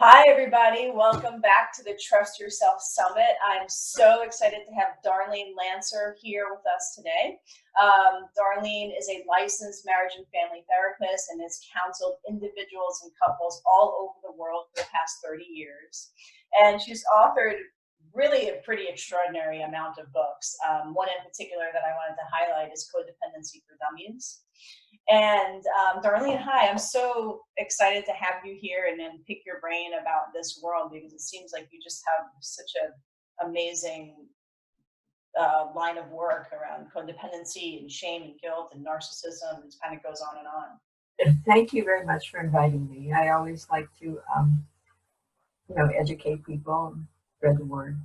Hi, everybody. Welcome back to the Trust Yourself Summit. I'm so excited to have Darlene Lancer here with us today. Darlene is a licensed marriage and family therapist and has counseled individuals and couples all over the world for the past 30 years. And she's authored really a pretty extraordinary amount of books. One in particular that I wanted to highlight is Codependency for Dummies. And Darlene, hi, I'm so excited to have you here and then pick your brain about this world because it seems like you just have such an amazing line of work around codependency and shame and guilt and narcissism. It kind of goes on and on. Thank you very much for inviting me. I always like to, educate people and spread the word,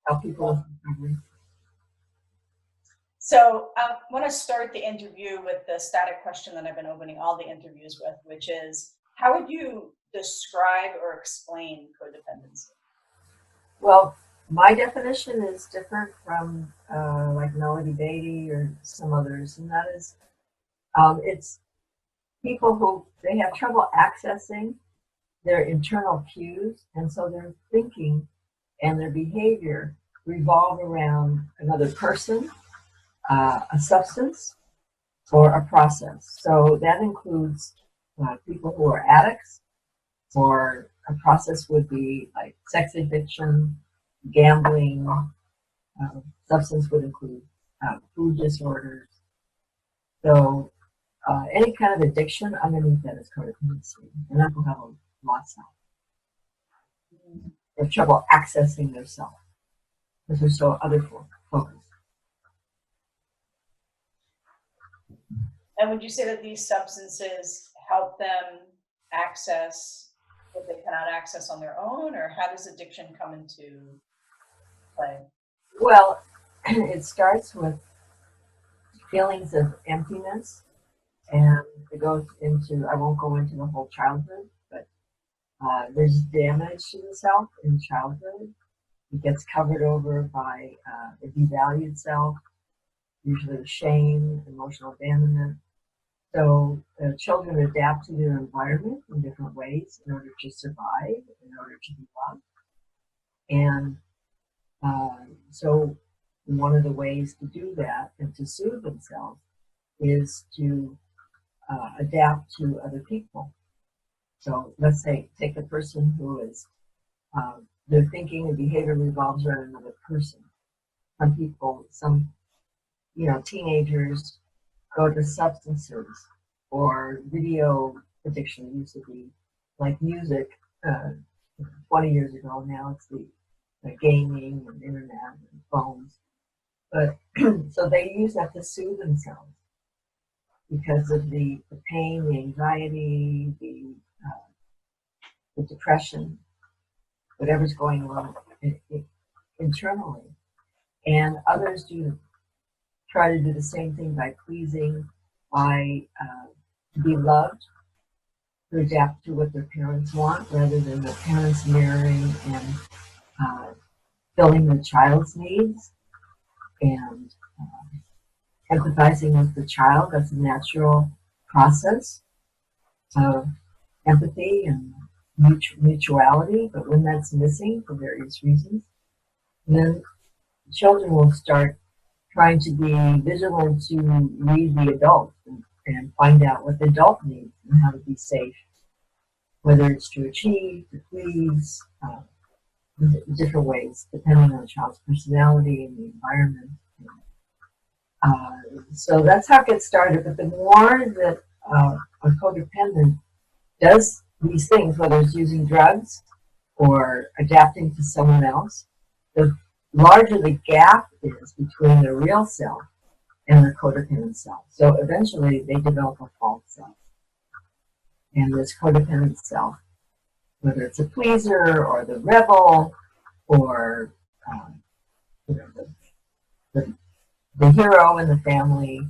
help people. So I want to start the interview with the static question that I've been opening all the interviews with, which is, how would you describe or explain codependency? Well, my definition is different from like Melody Beatty or some others, and that is, it's people who they have trouble accessing their internal cues, and so their thinking and their behavior revolve around another person, a substance, or a process. So that includes people who are addicts, or a process would be like sex addiction, gambling. Substance would include food disorders. So any kind of addiction underneath that is codependency, and people have a lots of. They have trouble accessing their self because they're so other focused. And would you say that these substances help them access what they cannot access on their own, or how does addiction come into play? Well, it starts with feelings of emptiness, and it goes into, I won't go into the whole childhood, but there's damage to the self in childhood. It gets covered over by a devalued self, usually shame, emotional abandonment. So children adapt to their environment in different ways in order to survive, in order to be loved. And so one of the ways to do that and to soothe themselves is to adapt to other people. So let's say, take a person who is, their thinking and behavior revolves around another person. Some people, teenagers go to substances or video addiction. Used to be like music 20 years ago. Now it's the gaming and internet and phones. But so they use that to soothe themselves because of the pain, the anxiety, the depression, whatever's going on internally. And others try to do the same thing by pleasing, by to be loved, to adapt to what their parents want rather than the parents mirroring and filling the child's needs and empathizing with the child. That's a natural process of empathy and mutuality, but when that's missing for various reasons, then children will start trying to be vigilant to read the adult and find out what the adult needs and how to be safe, whether it's to achieve, to please, different ways, depending on the child's personality and the environment. So that's how it gets started. But the more that a codependent does these things, whether it's using drugs or adapting to someone else, the larger the gap is between the real self and the codependent self. So eventually they develop a false self. And this codependent self, whether it's a pleaser or the rebel or the hero in the family,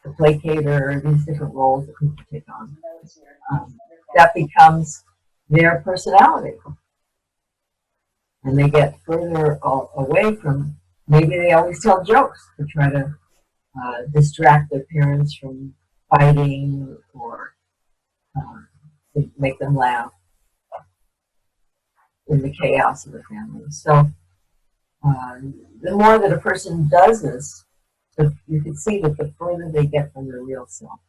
the placater, these different roles that people take on, that becomes their personality. And they get further away from, maybe they always tell jokes to try to distract their parents from fighting or to make them laugh. in the chaos of the family. So the more that a person does this, you can see that the further they get from their real self.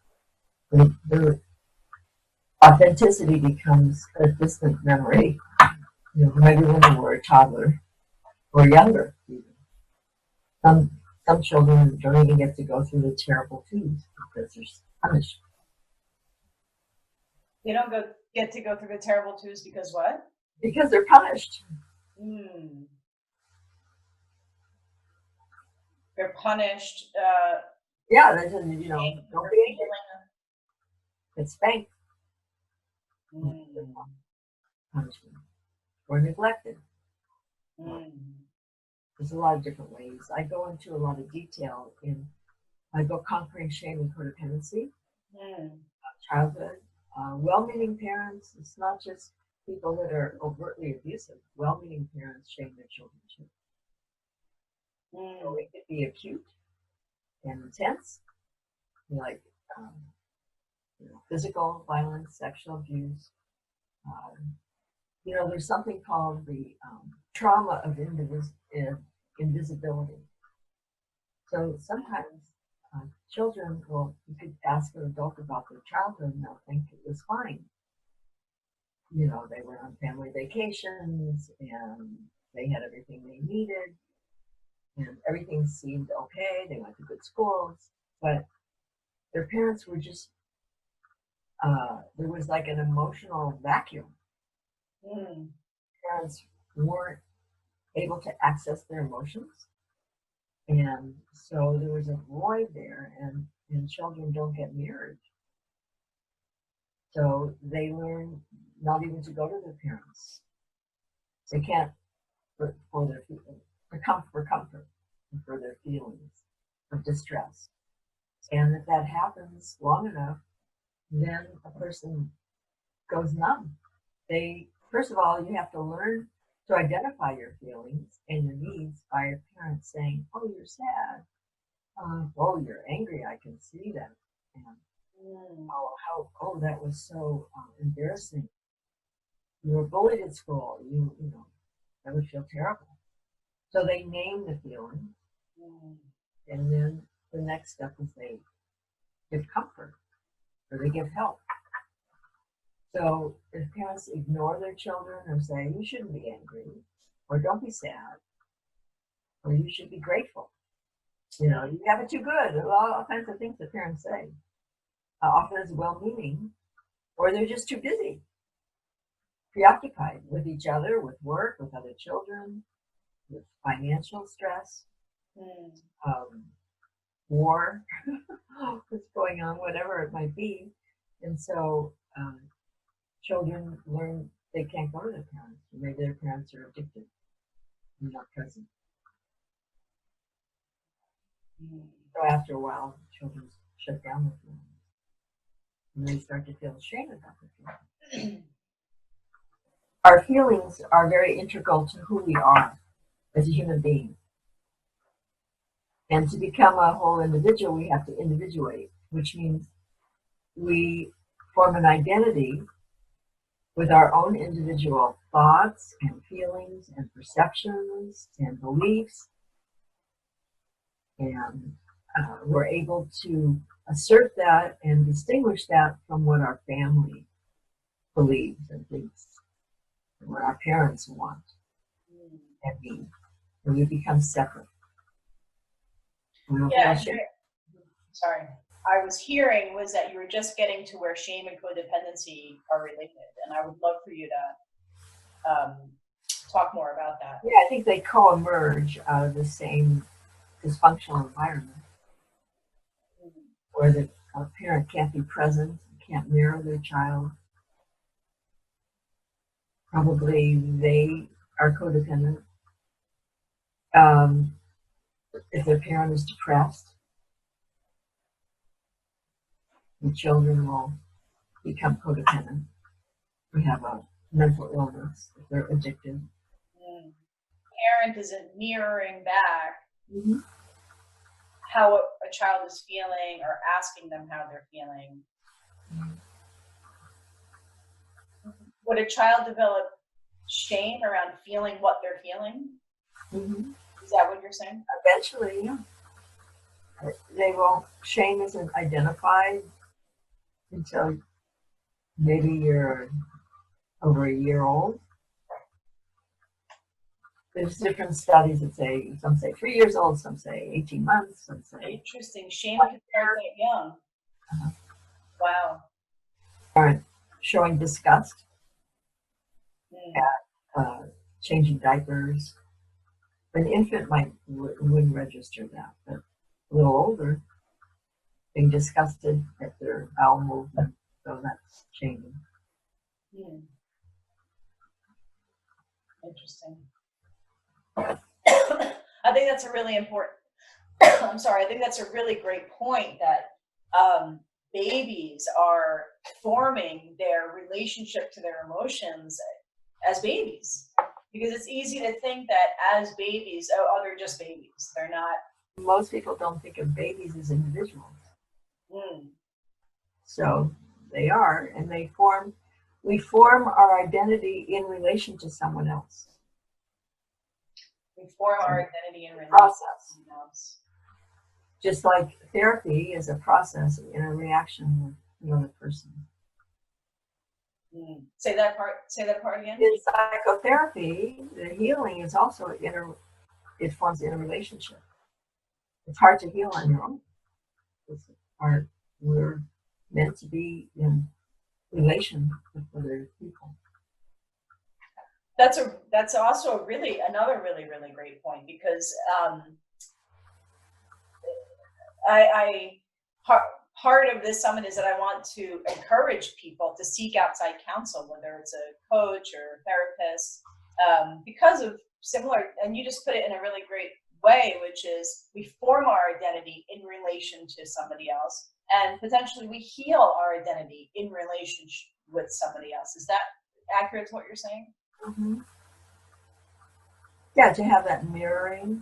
Their authenticity becomes a distant memory. Maybe when they were a toddler or younger. Some some children don't even get to go through the terrible twos because they're punished. They don't get to go through the terrible twos because what? Because they're punished. They're punished. Yeah, they don't be angry. It's spanked. Punishment. Or neglected. There's a lot of different ways. I go into a lot of detail I go conquering shame and codependency, childhood, well-meaning parents. It's not just people that are overtly abusive. Well-meaning parents shame their children too. So it could be acute and intense, like physical violence, sexual abuse. There's something called the trauma of invisibility. So sometimes children you could ask an adult about their childhood and they'll think it was fine. They were on family vacations and they had everything they needed and everything seemed okay. They went to good schools, but their parents were just, there was like an emotional vacuum. Parents weren't able to access their emotions. And so there was a void there, and children don't get mirrored. So they learn not even to go to their parents. They can't for their comfort, and for their feelings of distress. And if that happens long enough, then a person goes numb. First of all, you have to learn to identify your feelings and your needs by your parents saying, "Oh, you're sad. Oh, you're angry. I can see that." And that was so embarrassing. You were bullied at school. That would feel terrible. So they name the feeling, and then the next step is they give comfort or they give help. So if parents ignore their children or say, "You shouldn't be angry," or "Don't be sad," or "You should be grateful," you have it too good. All kinds of things that parents say. Often it's well-meaning, or they're just too busy, preoccupied with each other, with work, with other children, with financial stress, war that's going on, whatever it might be. And so children learn they can't go to their parents. Maybe their parents are addicted and not present. So after a while, children shut down their feelings. And they start to feel ashamed about their feelings. Our feelings are very integral to who we are as a human being. And to become a whole individual, we have to individuate, which means we form an identity with our own individual thoughts and feelings and perceptions and beliefs. And we're able to assert that and distinguish that from what our family believes and thinks, and what our parents want and need. And we become separate. Sorry. I was hearing was that you were just getting to where shame and codependency are related, and I would love for you to talk more about that. Yeah, I think they co-emerge out of the same dysfunctional environment, where the parent can't be present, can't mirror their child. Probably they are codependent. If their parent is depressed, the children will become codependent. We have a mental illness if they're addicted. Parent isn't mirroring back how a child is feeling or asking them how they're feeling. Would a child develop shame around feeling what they're feeling. Mm-hmm. Is that what you're saying? Eventually, yeah. Shame isn't identified until maybe you're over a year old. There's different studies that say, some say 3 years old, some say 18 months, some say. Interesting. Shame can start that young. Uh-huh. Wow. Aren't showing disgust Mm. at changing diapers. An infant wouldn't register that, but a little older, being disgusted at their bowel movement, so that's changing. Mm. Interesting. I think that's a really important. I'm sorry. I think that's a really great point that babies are forming their relationship to their emotions as babies, because it's easy to think that as babies, oh, they're just babies. They're not. Most people don't think of babies as individuals. Mm. So they are, and we form our identity in relation to someone else. We form our identity in relation Process. to someone else. Just like therapy is a process in a reaction with another person. Mm. Say that part again. In psychotherapy, the healing is also it forms in a relationship. It's hard to heal on your own. We're meant to be in relation with other people. That's also another really great point, because part of this summit is that I want to encourage people to seek outside counsel, whether it's a coach or a therapist, because of similar, and you just put it in a really great way, which is we form our identity in relation to somebody else, and potentially we heal our identity in relationship with somebody else. Is that accurate to what you're saying? Mm-hmm. Yeah, to have that mirroring.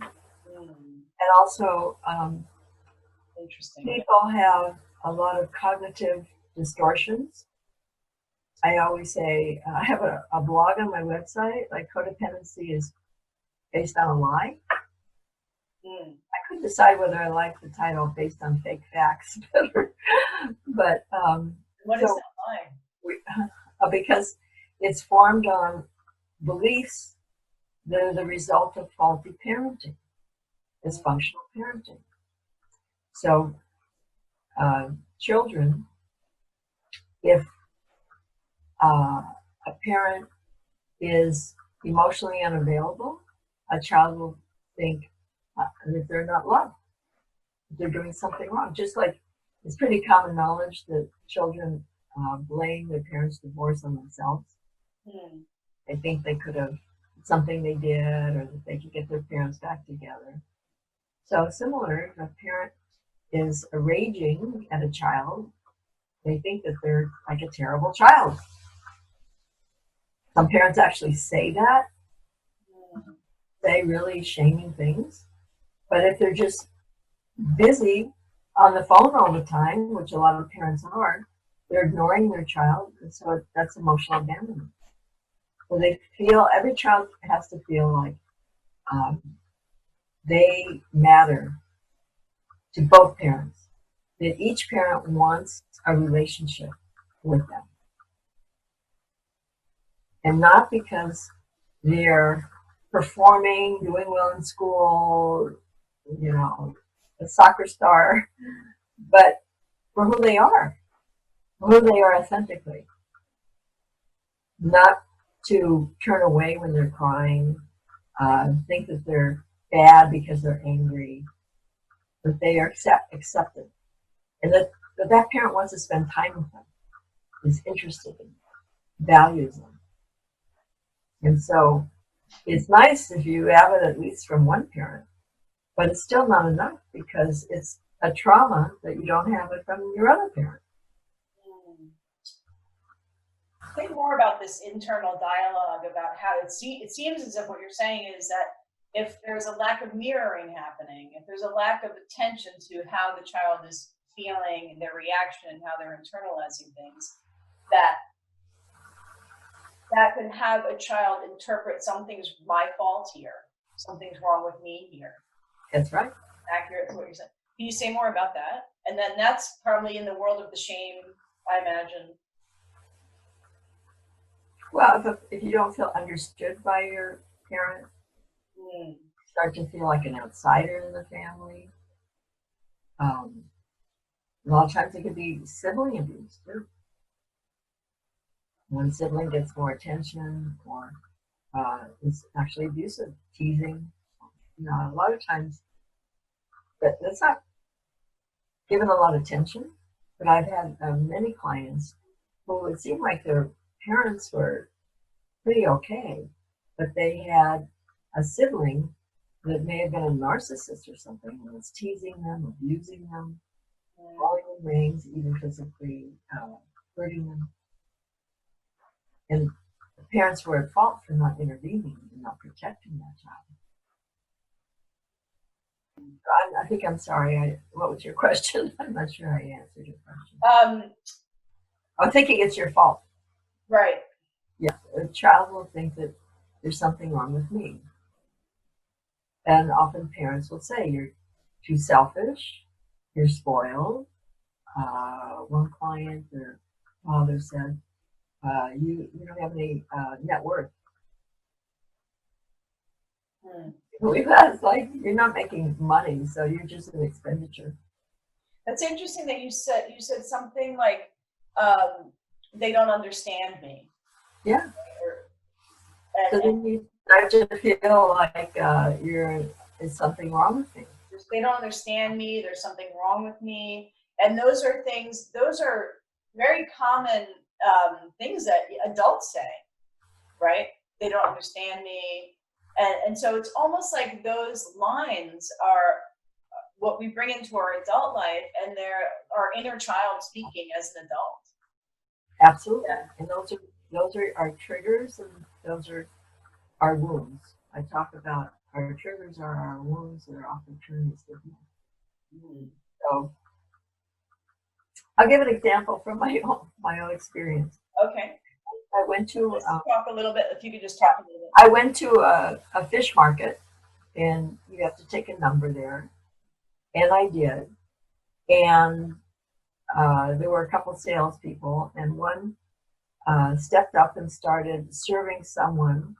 And also, interesting. People have a lot of cognitive distortions. I always say, I have a blog on my website, like codependency is based on a lie. I couldn't decide whether I liked the title based on fake facts better. But what is that lie? Because it's formed on beliefs that are the result of faulty parenting, dysfunctional parenting. So children, if a parent is emotionally unavailable, a child will think that they're not loved, that they're doing something wrong. Just like it's pretty common knowledge that children blame their parents' divorce on themselves. They think they could have something they did, or that they could get their parents back together. So similar, if a parent is raging at a child, they think that they're like a terrible child. Some parents actually say that, say really shaming things. But if they're just busy on the phone all the time, which a lot of parents are, they're ignoring their child, and so that's emotional abandonment. So every child has to feel like they matter to both parents, that each parent wants a relationship with them. And not because they're performing, doing well in school, a soccer star, but for who they are authentically. Not to turn away when they're crying, think that they're bad because they're angry, that they are accepted, and that parent wants to spend time with them, is interested in them, values them. And so it's nice if you have it at least from one parent, but it's still not enough because it's a trauma that you don't have it from your other parent. Think more about this internal dialogue, about how it seems as if what you're saying is that if there's a lack of mirroring happening, if there's a lack of attention to how the child is feeling and their reaction and how they're internalizing things, that that can have a child interpret something's my fault here, something's wrong with me here. That's right. Accurate to what you're saying. Can you say more about that? And then that's probably in the world of the shame, I imagine. Well, if you don't feel understood by your parent, Mm. start to feel like an outsider in the family. A lot of times it could be sibling abuse too. One sibling gets more attention or is actually abusive, teasing. A lot of times, but that's not given a lot of attention. But I've had many clients who it seemed like their parents were pretty okay, but they had a sibling that may have been a narcissist or something and was teasing them, abusing them, calling them names, even physically hurting them. And the parents were at fault for not intervening and not protecting that child. I think I'm sorry. What was your question? I'm not sure I answered your question. I'm thinking it's your fault. Right. Yeah, a child will think that there's something wrong with me. And often parents will say, you're too selfish, you're spoiled. One client, their father said, you don't have any net worth. That's like, you're not making money, so you're just an expenditure. That's interesting that you said something like, they don't understand me. Yeah. So then you start to feel like there's something wrong with me. They don't understand me, there's something wrong with me. And those are very common things that adults say, right? They don't understand me. And so it's almost like those lines are what we bring into our adult life, and they're our inner child speaking as an adult. Absolutely. Yeah. And those are our triggers, and those are our wounds. I talk about our triggers are our wounds that are often turned as stigma. So I'll give an example from my own experience. Okay. I went to talk a little bit. If you could just talk a little bit. I went to a fish market, and you have to take a number there, and I did. And there were a couple salespeople, and one stepped up and started serving someone.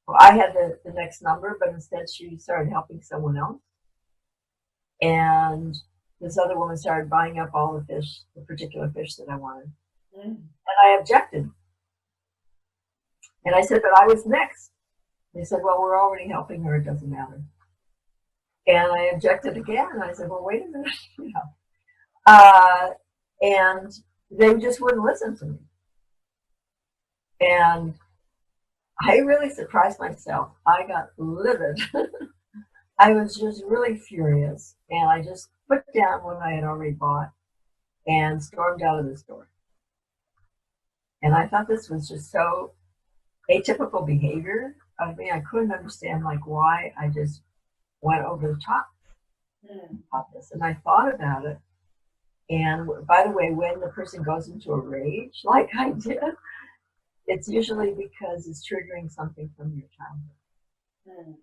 Well, I had the next number, but instead she started helping someone else. And this other woman started buying up all the fish, the particular fish that I wanted. And I objected. And I said, but I was next. They said, well, we're already helping her. It doesn't matter. And I objected again. And I said, well, wait a minute. And they just wouldn't listen to me. And I really surprised myself. I got livid. I was just really furious. And I just put down what I had already bought and stormed out of the store. And I thought this was just so atypical behavior of me. I couldn't understand why I just went over the top about this. And I thought about it. And by the way, when the person goes into a rage like I did, it's usually because it's triggering something from your childhood.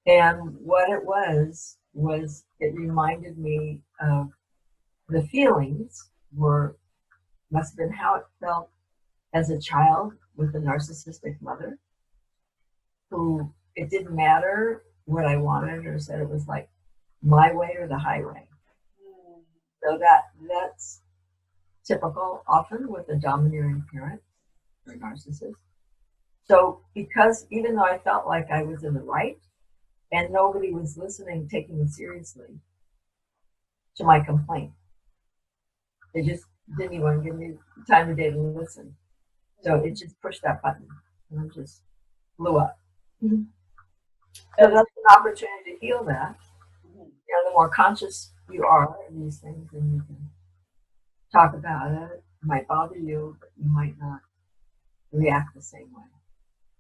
And what it was it reminded me of the feelings must have been how it felt as a child with a narcissistic mother who it didn't matter what I wanted or said, it was like my way or the highway. So that's typical often with a domineering parent or narcissist. So because even though I felt like I was in the right and nobody was listening, taking me seriously to my complaint, they just didn't even give me the time of day to listen. So it just pushed that button and it just blew up. So that's an opportunity to heal that. The more conscious you are in these things, and you can talk about it. It might bother you, but you might not react the same way.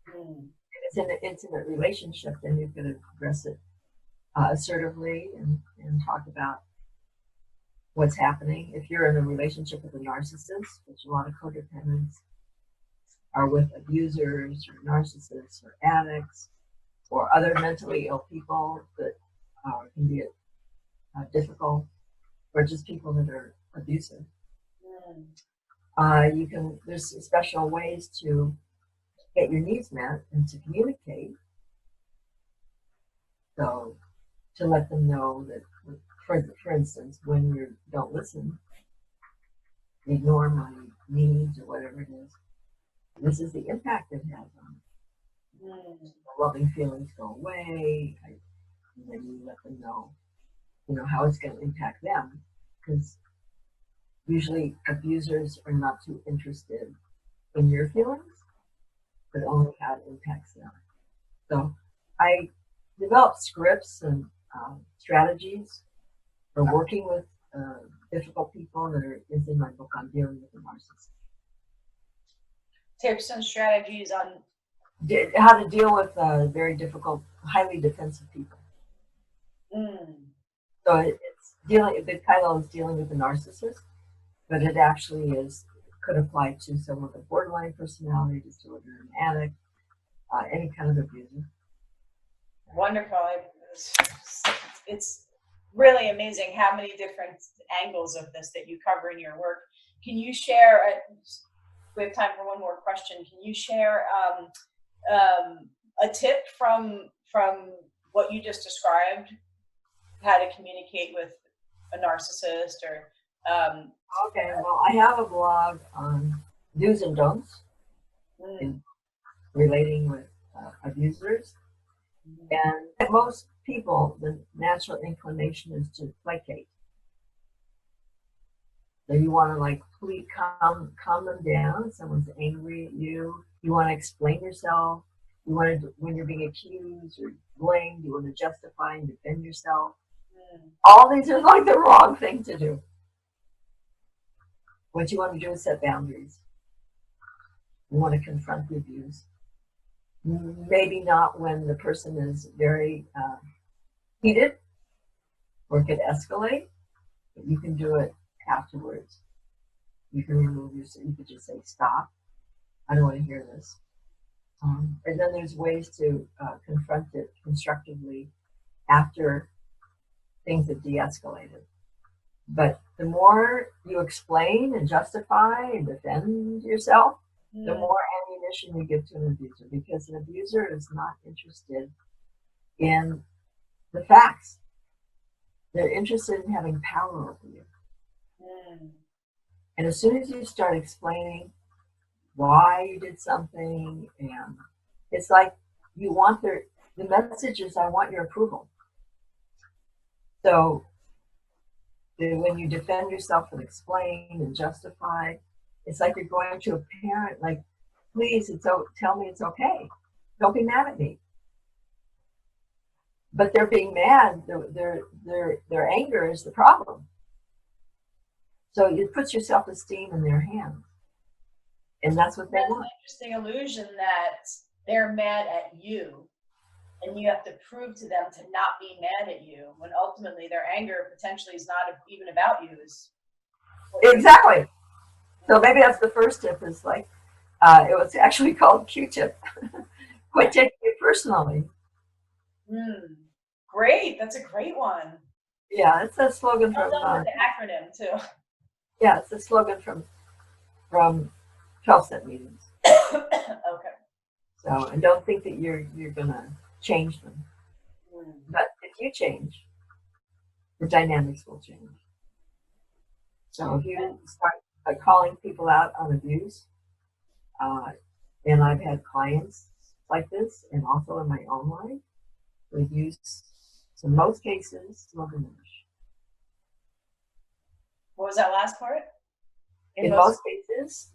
If it's in an intimate relationship, then you can address it assertively and talk about what's happening. If you're in a relationship with a narcissist, there's a lot of codependence are with abusers or narcissists or addicts or other mentally ill people that can be difficult, or just people that are abusive. There's special ways to get your needs met and to communicate. So to let them know that, for instance, when you don't listen, ignore my needs or whatever it is, this is the impact it has on me. The loving feelings go away, and then you let them know, how it's going to impact them, because usually abusers are not too interested in your feelings, but only how it impacts them. So I developed scripts and strategies for working with difficult people is in my book on dealing with the narcissist. Tips and strategies on how to deal with very difficult, highly defensive people. So it's dealing. The title is dealing with the narcissist, but it actually could apply to someone with borderline personality disorder, an addict, any kind of abuser. Wonderful. It's really amazing how many different angles of this that you cover in your work. Can you share? We have time for one more question. Can you share a tip from what you just described, how to communicate with a narcissist or Okay, well, I have a blog on do's and don'ts in relating with abusers. And most people, the natural inclination is to placate. So you want to please calm them down. If someone's angry at you, you want to explain yourself. You want to, when you're being accused or blamed, you want to justify and defend yourself. All these are the wrong thing to do. What you want to do is set boundaries. You want to confront the abuse. Maybe not when the person is very heated or could escalate, but you can do it afterwards. You can remove yourself. You could just say, stop. I don't want to hear this. And then there's ways to confront it constructively after things have de-escalated. But the more you explain and justify and defend yourself, the more ammunition you give to an abuser, because an abuser is not interested in the facts. They're interested in having power over you. And as soon as you start explaining why you did something, and it's like you want the message is, I want your approval. So when you defend yourself and explain and justify, it's like you're going to a parent, please, tell me it's okay. Don't be mad at me. But they're being mad. Their anger is the problem. So it puts your self-esteem in their hands, and that's what they want. That's an interesting illusion that they're mad at you, and you have to prove to them to not be mad at you, when ultimately their anger potentially is not even about you. Exactly. So maybe that's the first tip. Is it was actually called Q-tip. Quit taking it personally. Great. That's a great one. Yeah, it's a slogan from. With the acronym too. Yeah, it's a slogan from 12-step meetings. Okay. So, and don't think that you're gonna change them. But if you change, the dynamics will change. So if you start calling people out on abuse, and I've had clients like this, and also in my own life, the abuse, in most cases, will diminish. What was that last part? In most cases,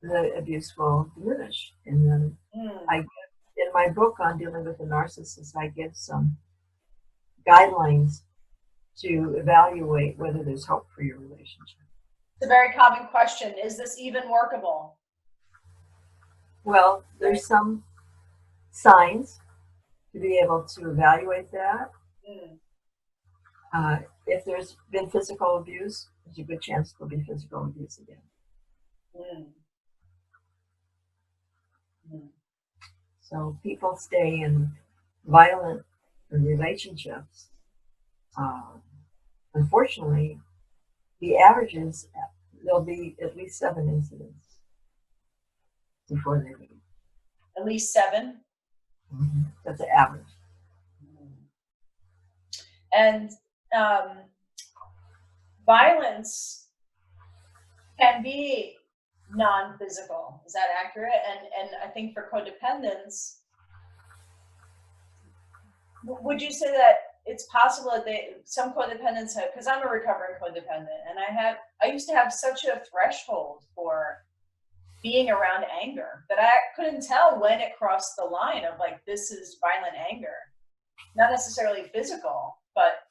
the abuse will diminish. And then in my book on dealing with the narcissist, I give some guidelines to evaluate whether there's hope for your relationship. It's a very common question. Is this even workable? Well, there's some signs to be able to evaluate that. If there's been physical abuse, there's a good chance there'll be physical abuse again. Mm. So people stay in violent relationships. Unfortunately, the average is there'll be at least 7 incidents before they leave. At least 7. That's the average. And violence can be non-physical. Is that accurate? And I think for codependence, would you say that it's possible that some codependents have, because I'm a recovering codependent, and I used to have such a threshold for being around anger that I couldn't tell when it crossed the line of like, this is violent anger, not necessarily physical, but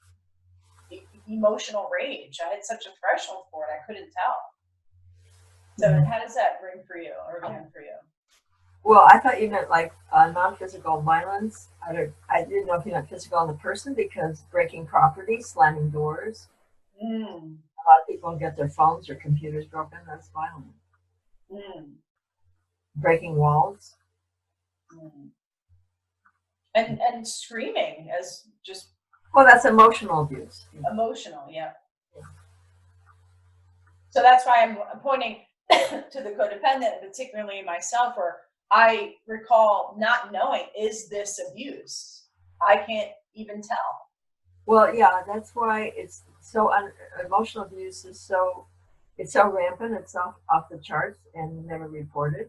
emotional rage. I had such a threshold for it, I couldn't tell. So how does that ring for you, or ring for you? Well, I thought you meant like non-physical violence. I didn't know if you meant physical on the person, because breaking property, slamming doors. A lot of people get their phones or computers broken. That's violent. Breaking walls. And screaming as just. Well, that's emotional abuse. Emotional, yeah. So that's why I'm pointing to the codependent, particularly myself, where I recall not knowing, is this abuse? I can't even tell. Well, yeah, that's why it's so emotional abuse is so rampant. It's off the charts and never reported.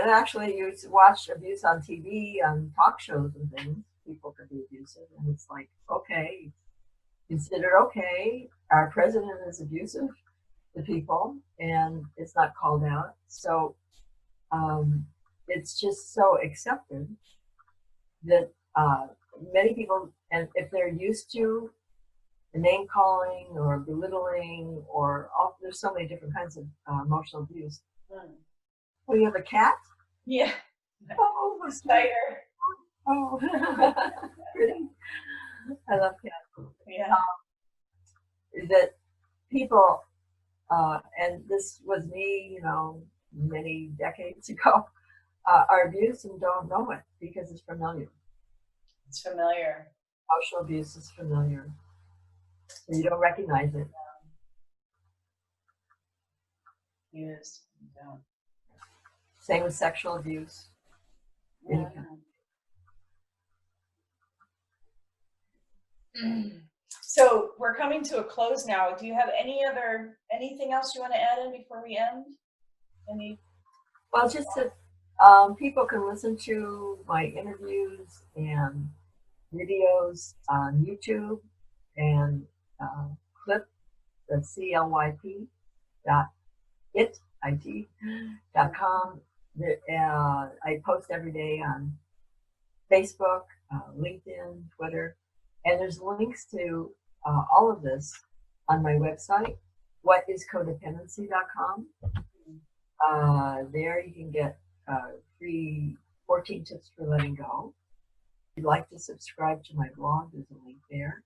Actually, you watch abuse on TV, on talk shows and things. People could be abusive, and it's like, okay, considered okay. Our president is abusive to people, and it's not called out. So it's just so accepted that many people, and if they're used to name calling or belittling, or there's so many different kinds of emotional abuse. Well, you have a cat? Yeah. Oh, a spider. Oh, pretty. I love cats. Yeah. That people, and this was me, many decades ago, are abused and don't know it because it's familiar. It's familiar. Emotional abuse is familiar. So you don't recognize it. Used. You don't. Same with sexual abuse. So we're coming to a close now. Do you have anything else you want to add in before we end? Well, just that people can listen to my interviews and videos on YouTube and clip the CLYP.com. I post every day on Facebook, LinkedIn, Twitter, and there's links to all of this on my website, whatiscodependency.com. There you can get free 14 tips for letting go. If you'd like to subscribe to my blog, there's a link there.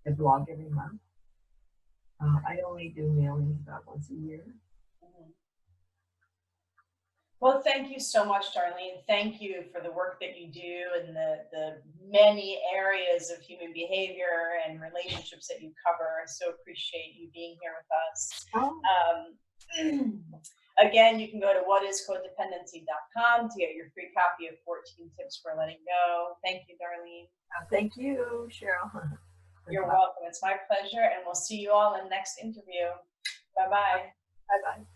I blog every month. I only do mailings about once a year. Well, thank you so much, Darlene. Thank you for the work that you do and the many areas of human behavior and relationships that you cover. I so appreciate you being here with us. Again, you can go to whatiscodependency.com to get your free copy of 14 Tips for Letting Go. Thank you, Darlene. Thank you, Cheryl. You're welcome. It's my pleasure, and we'll see you all in the next interview. Bye-bye. Bye-bye.